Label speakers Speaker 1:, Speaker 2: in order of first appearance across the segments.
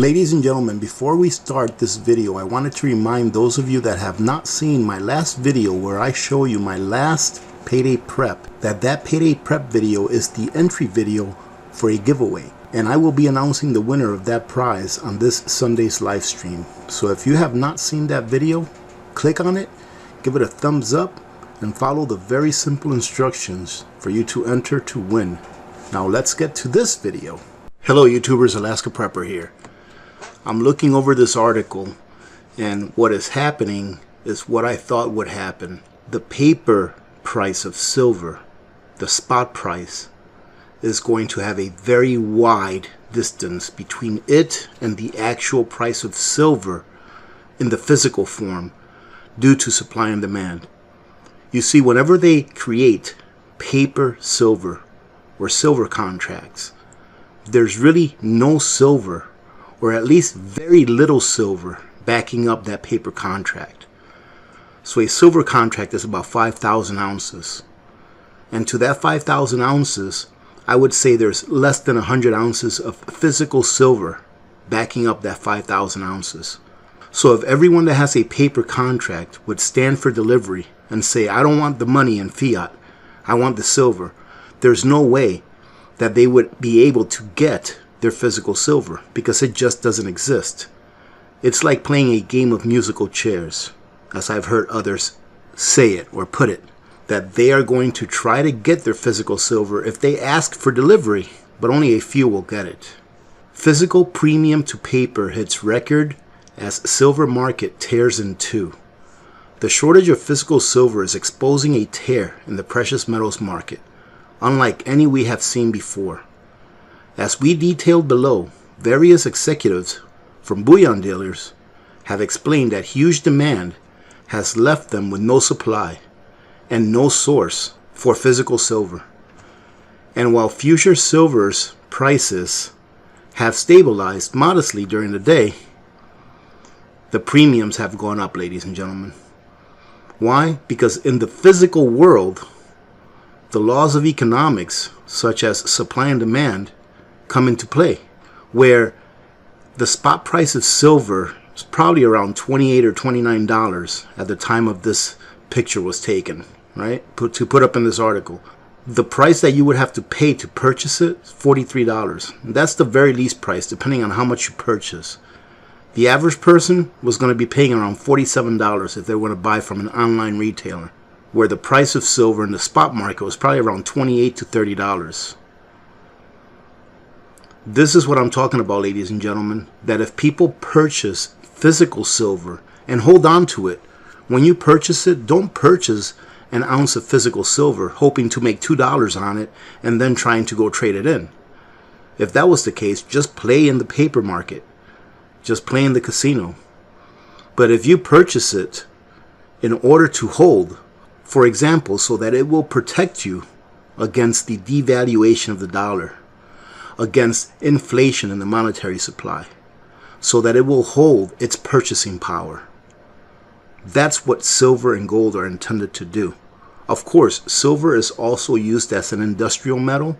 Speaker 1: Ladies and gentlemen, before we start this video, I wanted to remind those of you that have not seen my last video where I show you my last payday prep, that payday prep video is the entry video for a giveaway. And I will be announcing the winner of that prize on this Sunday's live stream. So if you have not seen that video, click on it, give it a thumbs up, and follow the very simple instructions for you to enter to win. Now let's get to this video. Hello YouTubers, Alaska Prepper here. I'm looking over this article, and what is happening is what I thought would happen. The paper price of silver, the spot price, is going to have a very wide distance between it and the actual price of silver in the physical form due to supply and demand. You see, whenever they create paper silver or silver contracts, there's really no silver, or at least very little silver, backing up that paper contract. So a silver contract is about 5,000 ounces. And to that 5,000 ounces, I would say there's less than 100 ounces of physical silver backing up that 5,000 ounces. So if everyone that has a paper contract would stand for delivery and say, I don't want the money in fiat, I want the silver, there's no way that they would be able to get their physical silver, because it just doesn't exist. It's like playing a game of musical chairs, as I've heard others say it or put it, that they are going to try to get their physical silver if they ask for delivery, but only a few will get it. Physical premium to paper hits record as silver market tears in two. The shortage of physical silver is exposing a tear in the precious metals market, unlike any we have seen before. As we detailed below, various executives from bullion dealers have explained that huge demand has left them with no supply and no source for physical silver. And while future silver's prices have stabilized modestly during the day, the premiums have gone up, ladies and gentlemen. Why? Because in the physical world, the laws of economics, such as supply and demand, come into play, where the spot price of silver is probably around $28 or $29 at the time of this picture was taken, right? To put up in this article. The price that you would have to pay to purchase it is $43. That's the very least price, depending on how much you purchase. The average person was going to be paying around $47 if they were to buy from an online retailer, where the price of silver in the spot market was probably around $28 to $30. This is what I'm talking about, ladies and gentlemen, that if people purchase physical silver and hold on to it, when you purchase it, don't purchase an ounce of physical silver hoping to make $2 on it and then trying to go trade it in. If that was the case, just play in the paper market. Just play in the casino. But if you purchase it in order to hold, for example, so that it will protect you against the devaluation of the dollar, against inflation in the monetary supply, so that it will hold its purchasing power. That's what silver and gold are intended to do. Of course, silver is also used as an industrial metal,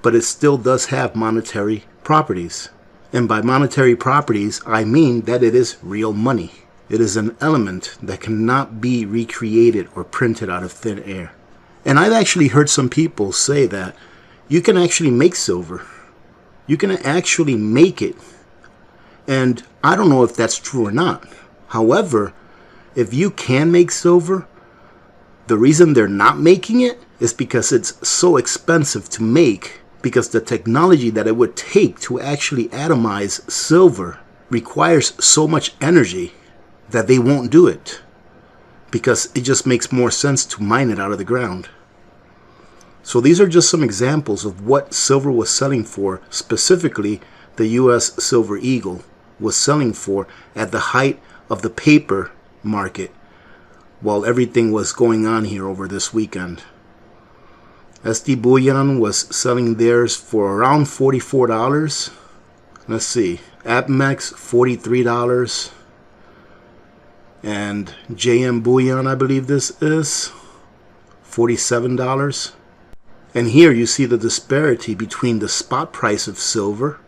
Speaker 1: but it still does have monetary properties. And by monetary properties, I mean that it is real money. It is an element that cannot be recreated or printed out of thin air. And I've actually heard some people say that you can actually make silver. You can actually make it. And I don't know if that's true or not. However, if you can make silver, the reason they're not making it is because it's so expensive to make, because the technology that it would take to actually atomize silver requires so much energy that they won't do it, because it just makes more sense to mine it out of the ground. So these are just some examples of what silver was selling for, specifically the U.S. Silver Eagle was selling for at the height of the paper market while everything was going on here over this weekend. SD Bullion was selling theirs for around $44. Let's see, APMEX $43, and JM Bullion, I believe this is $47. And here you see the disparity between the spot price of silver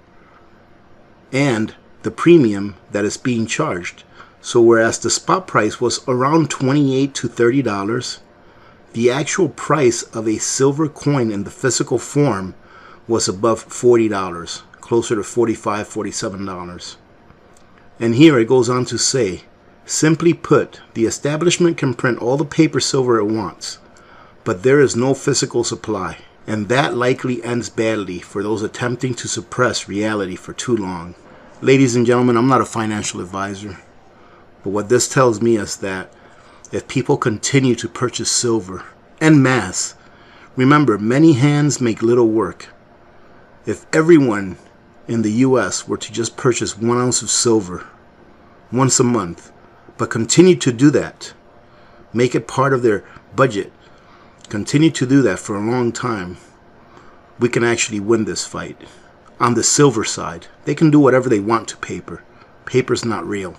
Speaker 1: and the premium that is being charged. So whereas the spot price was around $28 to $30, the actual price of a silver coin in the physical form was above $40, closer to $45, $47. And here it goes on to say, simply put, the establishment can print all the paper silver it wants, but there is no physical supply, and that likely ends badly for those attempting to suppress reality for too long. Ladies and gentlemen, I'm not a financial advisor, but what this tells me is that if people continue to purchase silver en masse, remember, many hands make little work. If everyone in the US were to just purchase 1 ounce of silver once a month, but continue to do that, make it part of their budget, continue to do that for a long time, we can actually win this fight. On the silver side, they can do whatever they want to paper. Paper's not real.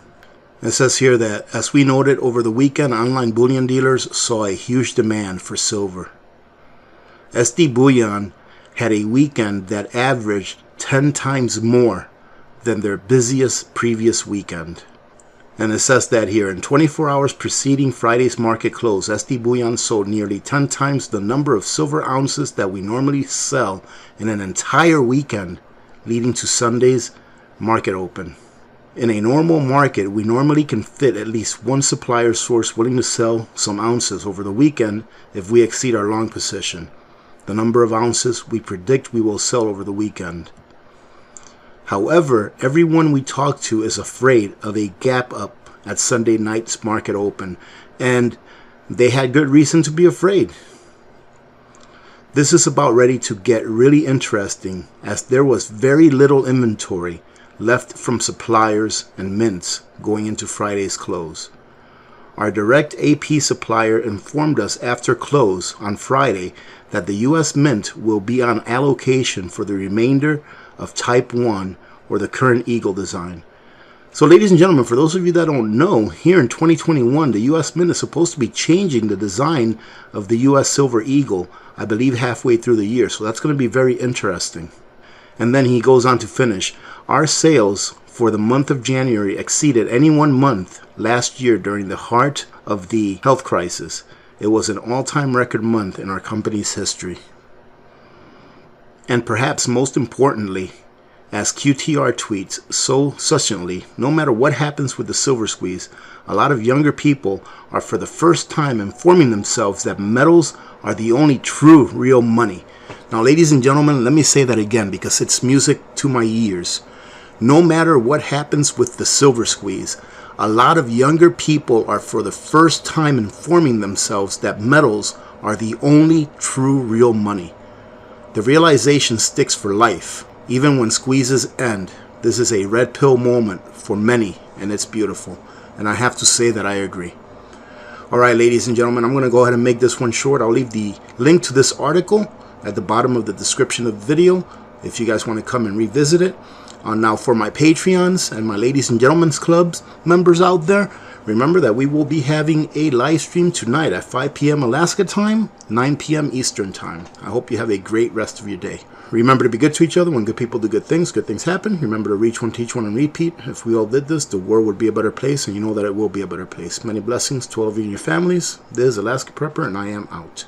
Speaker 1: It says here that, as we noted over the weekend, online bullion dealers saw a huge demand for silver. SD Bullion had a weekend that averaged 10 times more than their busiest previous weekend. And it says that here, in 24 hours preceding Friday's market close, SD Bullion sold nearly 10 times the number of silver ounces that we normally sell in an entire weekend, leading to Sunday's market open. In a normal market, we normally can fit at least one supplier source willing to sell some ounces over the weekend if we exceed our long position, the number of ounces we predict we will sell over the weekend. However, everyone we talk to is afraid of a gap up at Sunday night's market open, and they had good reason to be afraid. This is about ready to get really interesting, as there was very little inventory left from suppliers and mints going into Friday's close. Our direct AP supplier informed us after close on Friday that the US Mint will be on allocation for the remainder of Type 1 or the current Eagle design. So ladies and gentlemen, for those of you that don't know, here in 2021, the US Mint is supposed to be changing the design of the US Silver Eagle, I believe halfway through the year. So that's going to be very interesting. And then he goes on to finish, our sales for the month of January exceeded any one month last year during the heart of the health crisis. It was an all-time record month in our company's history. And perhaps most importantly, as QTR tweets so succinctly, no matter what happens with the silver squeeze, a lot of younger people are for the first time informing themselves that metals are the only true real money. Now, ladies and gentlemen, let me say that again because it's music to my ears. No matter what happens with the silver squeeze, a lot of younger people are for the first time informing themselves that metals are the only true real money. The realization sticks for life, even when squeezes end. This is a red pill moment for many, and it's beautiful. And I have to say that I agree. Alright, ladies and gentlemen, I'm going to go ahead and make this one short. I'll leave the link to this article at the bottom of the description of the video if you guys want to come and revisit it. Now for my Patreons and my ladies and gentlemen's clubs members out there, remember that we will be having a live stream tonight at 5 p.m. Alaska time, 9 p.m. Eastern time. I hope you have a great rest of your day. Remember to be good to each other. When good people do good things happen. Remember to reach one, teach one, and repeat. If we all did this, the world would be a better place, and you know that it will be a better place. Many blessings to all of you and your families. This is Alaska Prepper, and I am out.